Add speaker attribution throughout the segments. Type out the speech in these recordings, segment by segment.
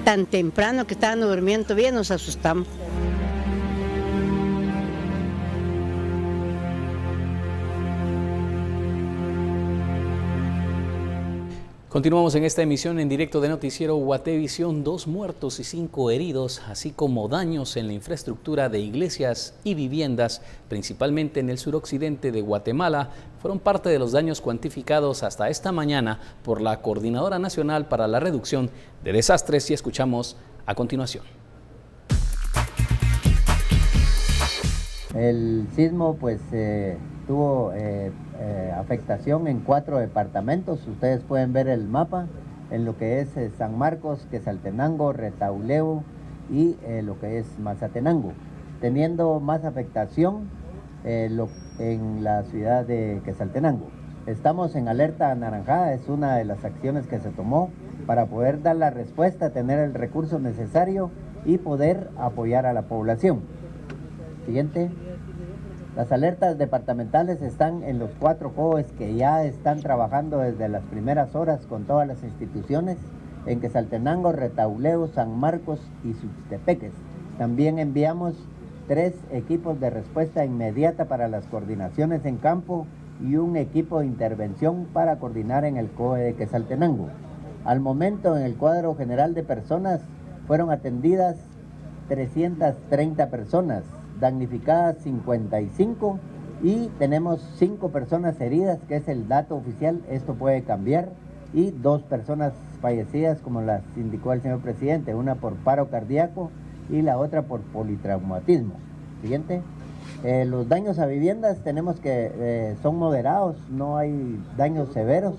Speaker 1: tan temprano que estaban durmiendo bien, nos asustamos.
Speaker 2: Continuamos en esta emisión en directo de Noticiero Guatevisión. 2 muertos y 5 heridos, así como daños en la infraestructura de iglesias y viviendas, principalmente en el suroccidente de Guatemala, fueron parte de los daños cuantificados hasta esta mañana por la Coordinadora Nacional para la Reducción de Desastres, y escuchamos a continuación.
Speaker 3: El sismo pues tuvo afectación en 4 departamentos. Ustedes pueden ver el mapa en lo que es San Marcos, Quetzaltenango, Retauleu y lo que es Mazatenango, teniendo más afectación en la ciudad de Quetzaltenango. Estamos en alerta anaranjada, es una de las acciones que se tomó para poder dar la respuesta, tener el recurso necesario y poder apoyar a la población. Siguiente. Las alertas departamentales están en los 4 COEs que ya están trabajando desde las primeras horas con todas las instituciones en Quetzaltenango, Retauleu, San Marcos y Suxtepeques. También enviamos 3 equipos de respuesta inmediata para las coordinaciones en campo y un equipo de intervención para coordinar en el COE de Quetzaltenango. Al momento, en el cuadro general de personas, fueron atendidas 330 personas, damnificadas 55 y tenemos 5 personas heridas, que es el dato oficial. Esto puede cambiar, y 2 personas fallecidas, como las indicó el señor presidente, una por paro cardíaco y la otra por politraumatismo. Siguiente. Los daños a viviendas tenemos que son moderados, no hay daños severos.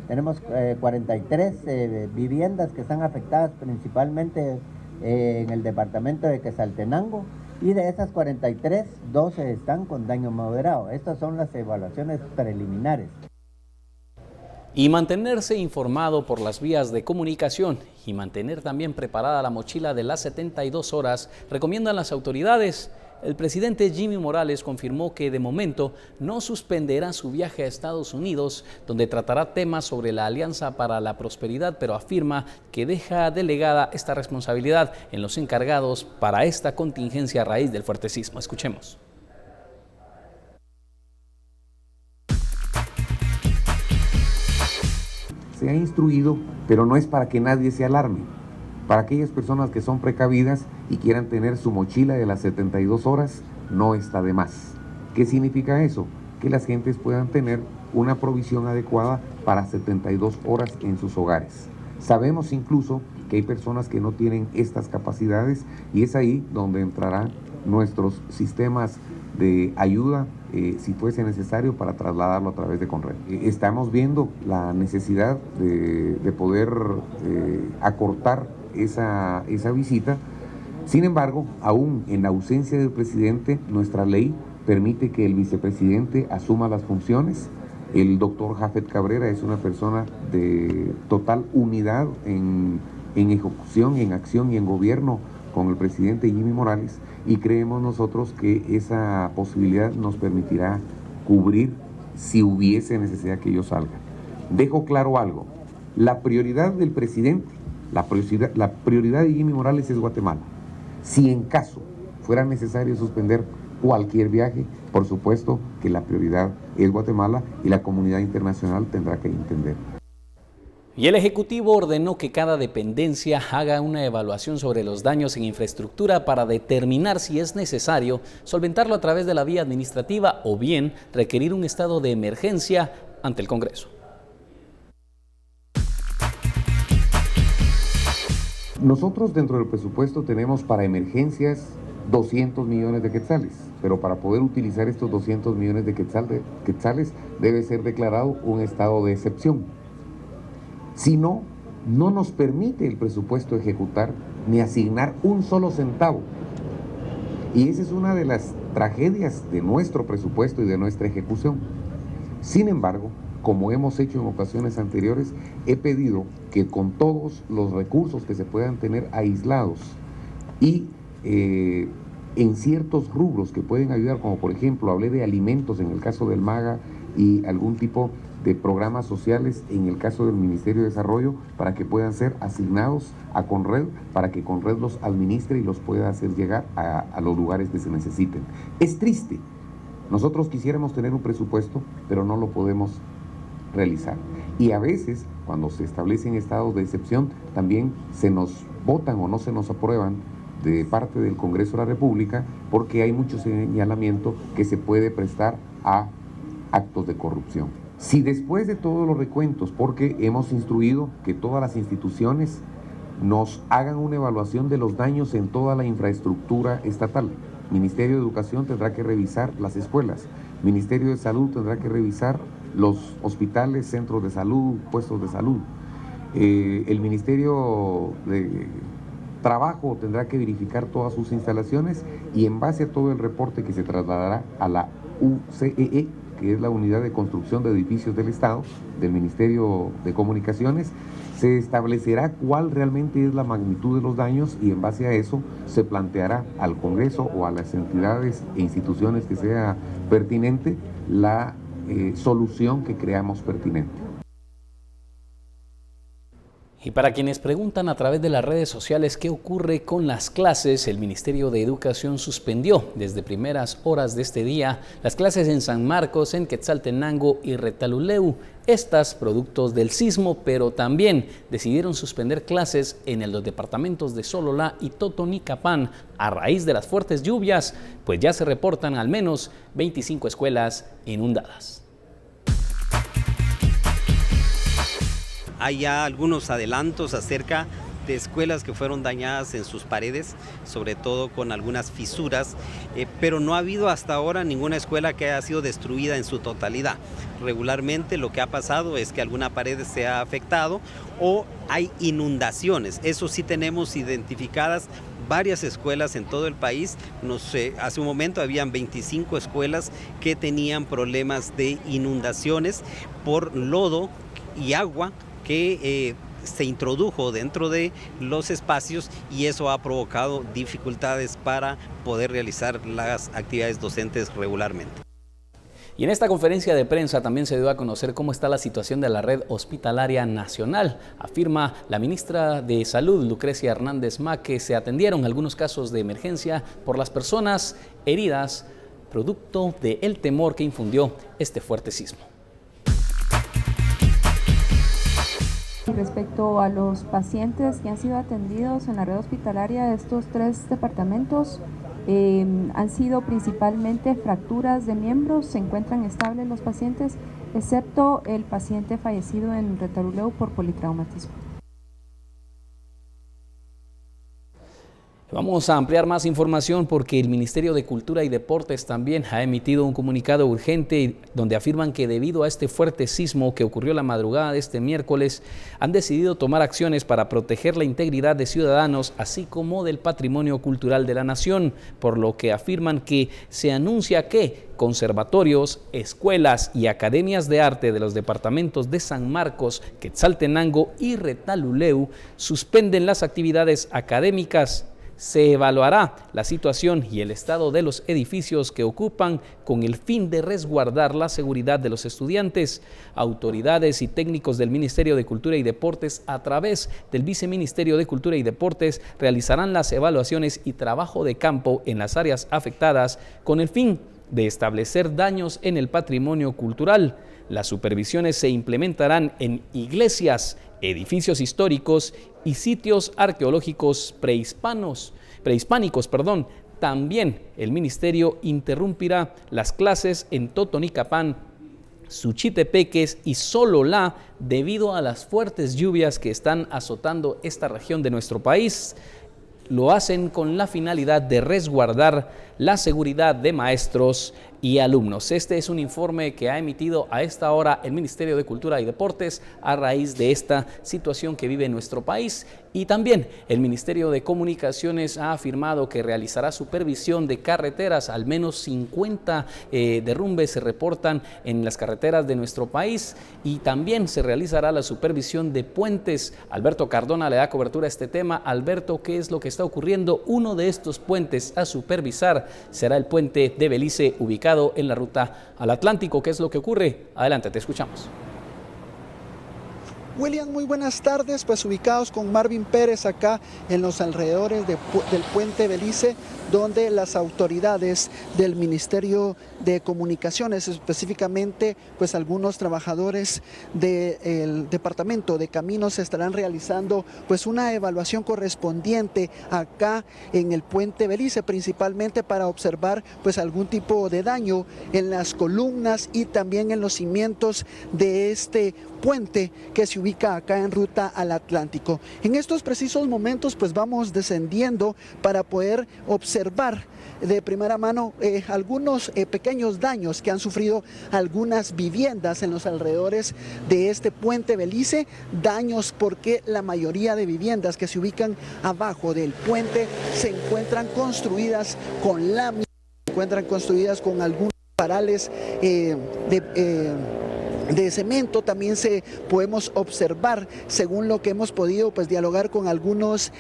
Speaker 3: Tenemos 43 viviendas que están afectadas principalmente en el departamento de Quetzaltenango, y de esas 43, 12 están con daño moderado. Estas son las evaluaciones preliminares.
Speaker 2: Y mantenerse informado por las vías de comunicación y mantener también preparada la mochila de las 72 horas, recomiendan las autoridades. El presidente Jimmy Morales confirmó que de momento no suspenderá su viaje a Estados Unidos, donde tratará temas sobre la Alianza para la Prosperidad, pero afirma que deja delegada esta responsabilidad en los encargados para esta contingencia a raíz del fuerte sismo. Escuchemos.
Speaker 4: Se ha instruido, pero no es para que nadie se alarme. Para aquellas personas que son precavidas y quieran tener su mochila de las 72 horas, no está de más. ¿Qué significa eso? Que las gentes puedan tener una provisión adecuada para 72 horas en sus hogares. Sabemos incluso que hay personas que no tienen estas capacidades, y es ahí donde entrarán nuestros sistemas de ayuda, si fuese necesario, para trasladarlo a través de Conred. Estamos viendo la necesidad de poder acortar esa visita. Sin embargo, aún en ausencia del presidente, nuestra ley permite que el vicepresidente asuma las funciones. El doctor Jafet Cabrera es una persona de total unidad en ejecución, en acción y en gobierno con el presidente Jimmy Morales, y creemos nosotros que esa posibilidad nos permitirá cubrir si hubiese necesidad que ellos salgan. Dejo claro algo: la prioridad del presidente, la prioridad de Jimmy Morales es Guatemala. Si en caso fuera necesario suspender cualquier viaje, por supuesto que la prioridad es Guatemala, y la comunidad internacional tendrá que entender.
Speaker 2: Y el Ejecutivo ordenó que cada dependencia haga una evaluación sobre los daños en infraestructura para determinar si es necesario solventarlo a través de la vía administrativa o bien requerir un estado de emergencia ante el Congreso.
Speaker 4: Nosotros dentro del presupuesto tenemos para emergencias 200 millones de quetzales, pero para poder utilizar estos 200 millones de quetzales debe ser declarado un estado de excepción. Si no, no nos permite el presupuesto ejecutar ni asignar un solo centavo. Y esa es una de las tragedias de nuestro presupuesto y de nuestra ejecución. Sin embargo, como hemos hecho en ocasiones anteriores, he pedido que con todos los recursos que se puedan tener aislados y en ciertos rubros que pueden ayudar, como por ejemplo hablé de alimentos en el caso del MAGA y algún tipo de programas sociales en el caso del Ministerio de Desarrollo para que puedan ser asignados a Conred, para que Conred los administre y los pueda hacer llegar a los lugares que se necesiten. Es triste. Nosotros quisiéramos tener un presupuesto, pero no lo podemos realizar. Y a veces, cuando se establecen estados de excepción, también se nos votan o no se nos aprueban de parte del Congreso de la República porque hay mucho señalamiento que se puede prestar a actos de corrupción. Si después de todos los recuentos, porque hemos instruido que todas las instituciones nos hagan una evaluación de los daños en toda la infraestructura estatal, Ministerio de Educación tendrá que revisar las escuelas, Ministerio de Salud tendrá que revisar los hospitales, centros de salud, puestos de salud, el Ministerio de Trabajo tendrá que verificar todas sus instalaciones y en base a todo el reporte que se trasladará a la UCEE, que es la Unidad de Construcción de Edificios del Estado, del Ministerio de Comunicaciones, se establecerá cuál realmente es la magnitud de los daños y en base a eso se planteará al Congreso o a las entidades e instituciones que sea pertinente la solución que creamos pertinente.
Speaker 2: Y para quienes preguntan a través de las redes sociales qué ocurre con las clases, el Ministerio de Educación suspendió desde primeras horas de este día las clases en San Marcos, en Quetzaltenango y Retalhuleu. Estas productos del sismo, pero también decidieron suspender clases en los departamentos de Sololá y Totonicapán a raíz de las fuertes lluvias, pues ya se reportan al menos 25 escuelas inundadas.
Speaker 5: Hay ya algunos adelantos acerca de escuelas que fueron dañadas en sus paredes, sobre todo con algunas fisuras, pero no ha habido hasta ahora ninguna escuela que haya sido destruida en su totalidad. Regularmente lo que ha pasado es que alguna pared se ha afectado o hay inundaciones. Eso sí tenemos identificadas varias escuelas en todo el país. Hace un momento habían 25 escuelas que tenían problemas de inundaciones por lodo y agua que se introdujo dentro de los espacios y eso ha provocado dificultades para poder realizar las actividades docentes regularmente.
Speaker 2: Y en esta conferencia de prensa también se dio a conocer cómo está la situación de la red hospitalaria nacional. Afirma la ministra de Salud, Lucrecia Hernández Ma, que se atendieron algunos casos de emergencia por las personas heridas, producto del temor que infundió este fuerte sismo.
Speaker 6: Respecto a los pacientes que han sido atendidos en la red hospitalaria de estos 3 departamentos, han sido principalmente fracturas de miembros, se encuentran estables los pacientes, excepto el paciente fallecido en Retalhuleu por politraumatismo.
Speaker 2: Vamos a ampliar más información porque el Ministerio de Cultura y Deportes también ha emitido un comunicado urgente donde afirman que debido a este fuerte sismo que ocurrió la madrugada de este miércoles, han decidido tomar acciones para proteger la integridad de ciudadanos, así como del patrimonio cultural de la nación, por lo que afirman que se anuncia que conservatorios, escuelas y academias de arte de los departamentos de San Marcos, Quetzaltenango y Retalhuleu suspenden las actividades académicas. Se evaluará la situación y el estado de los edificios que ocupan con el fin de resguardar la seguridad de los estudiantes. Autoridades y técnicos del Ministerio de Cultura y Deportes, a través del Viceministerio de Cultura y Deportes, realizarán las evaluaciones y trabajo de campo en las áreas afectadas con el fin de establecer daños en el patrimonio cultural. Las supervisiones se implementarán en iglesias, edificios históricos y sitios arqueológicos prehispánicos. También el ministerio interrumpirá las clases en Totonicapán, Suchitepeques y Sololá debido a las fuertes lluvias que están azotando esta región de nuestro país. Lo hacen con la finalidad de resguardar la seguridad de maestros y alumnos. Este es un informe que ha emitido a esta hora el Ministerio de Cultura y Deportes a raíz de esta situación que vive nuestro país. Y también el Ministerio de Comunicaciones ha afirmado que realizará supervisión de carreteras. Al menos 50 derrumbes se reportan en las carreteras de nuestro país y también se realizará la supervisión de puentes. Alberto Cardona le da cobertura a este tema. Alberto, ¿qué es lo que está ocurriendo? Uno de estos puentes a supervisar será el puente de Belice, ubicado en la ruta al Atlántico. ¿Qué es lo que ocurre? Adelante, te escuchamos.
Speaker 7: William, muy buenas tardes, pues ubicados con Marvin Pérez acá en los alrededores del puente Belice, donde las autoridades del Ministerio de Comunicaciones, específicamente pues algunos trabajadores del Departamento de Caminos, estarán realizando pues una evaluación correspondiente acá en el puente Belice, principalmente para observar pues algún tipo de daño en las columnas y también en los cimientos de este puente que se ubica acá en ruta al Atlántico. En estos precisos momentos pues vamos descendiendo para poder observar de primera mano algunos pequeños daños que han sufrido algunas viviendas en los alrededores de este puente Belice, daños porque la mayoría de viviendas que se ubican abajo del puente se encuentran construidas con láminas, se encuentran construidas con algunos parales de cemento. También podemos observar, según lo que hemos podido pues dialogar con algunos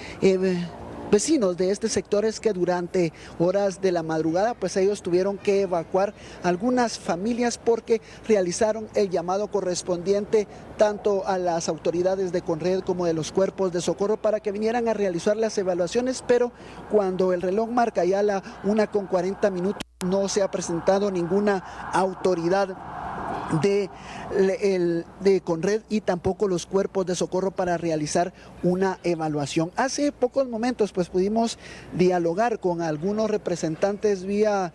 Speaker 7: vecinos de este sector, es que durante horas de la madrugada pues ellos tuvieron que evacuar algunas familias porque realizaron el llamado correspondiente tanto a las autoridades de Conred como de los cuerpos de socorro para que vinieran a realizar las evaluaciones, pero cuando el reloj marca ya la 1:40 no se ha presentado ninguna autoridad de Conred y tampoco los cuerpos de socorro para realizar una evaluación. Hace pocos momentos pues pudimos dialogar con algunos representantes vía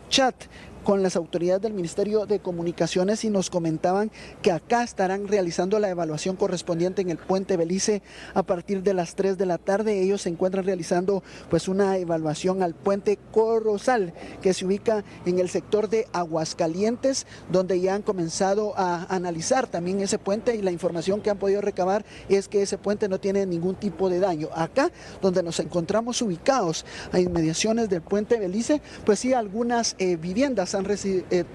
Speaker 7: chat con las autoridades del Ministerio de Comunicaciones y nos comentaban que acá estarán realizando la evaluación correspondiente en el puente Belice a partir de las 3 de la tarde. Ellos se encuentran realizando pues una evaluación al puente Corozal, que se ubica en el sector de Aguascalientes, donde ya han comenzado a analizar también ese puente, y la información que han podido recabar es que ese puente no tiene ningún tipo de daño. Acá donde nos encontramos ubicados a inmediaciones del puente Belice, pues sí, algunas viviendas han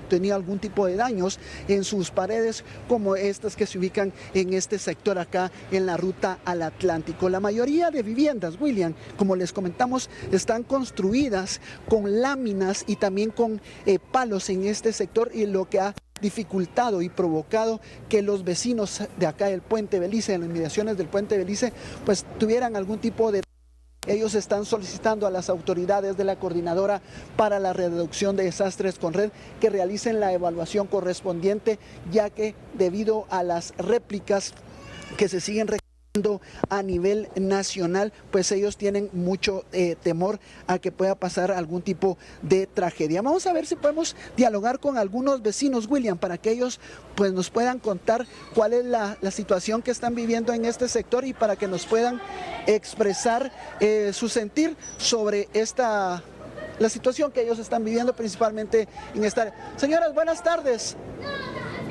Speaker 7: tenido algún tipo de daños en sus paredes, como estas que se ubican en este sector acá en la ruta al Atlántico. La mayoría de viviendas, William, como les comentamos, están construidas con láminas y también con palos en este sector, y lo que ha dificultado y provocado que los vecinos de acá del puente Belice, en las inmediaciones del puente Belice, pues tuvieran algún tipo de... Ellos están solicitando a las autoridades de la Coordinadora para la Reducción de Desastres Conred que realicen la evaluación correspondiente, ya que debido a las réplicas que se siguen a nivel nacional, pues ellos tienen mucho temor a que pueda pasar algún tipo de tragedia. Vamos a ver si podemos dialogar con algunos vecinos, William, para que ellos pues nos puedan contar cuál es la situación que están viviendo en este sector y para que nos puedan expresar su sentir sobre la situación que ellos están viviendo, principalmente en esta... Señoras, buenas tardes.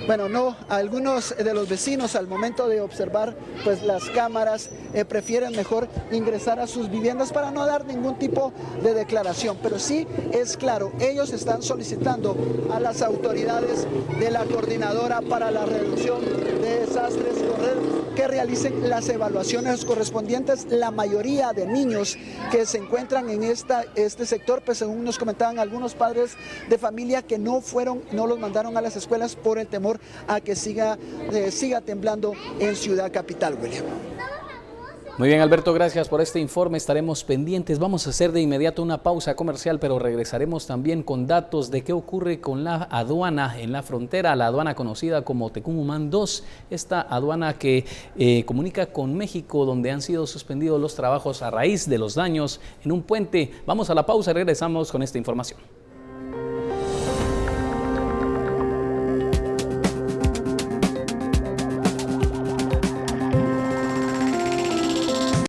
Speaker 7: Bueno, no, algunos de los vecinos al momento de observar pues las cámaras prefieren mejor ingresar a sus viviendas para no dar ningún tipo de declaración, pero sí es claro, ellos están solicitando a las autoridades de la Coordinadora para la Reducción de Desastres que realicen las evaluaciones correspondientes. La mayoría de niños que se encuentran en este sector, pues según nos comentaban algunos padres de familia, que no los mandaron a las escuelas por el temor a que siga temblando en Ciudad Capital, William.
Speaker 2: Muy bien, Alberto, gracias por este informe. Estaremos pendientes. Vamos a hacer de inmediato una pausa comercial, pero regresaremos también con datos de qué ocurre con la aduana en la frontera, la aduana conocida como Tecumumán 2, esta aduana que comunica con México, donde han sido suspendidos los trabajos a raíz de los daños en un puente. Vamos a la pausa y regresamos con esta información.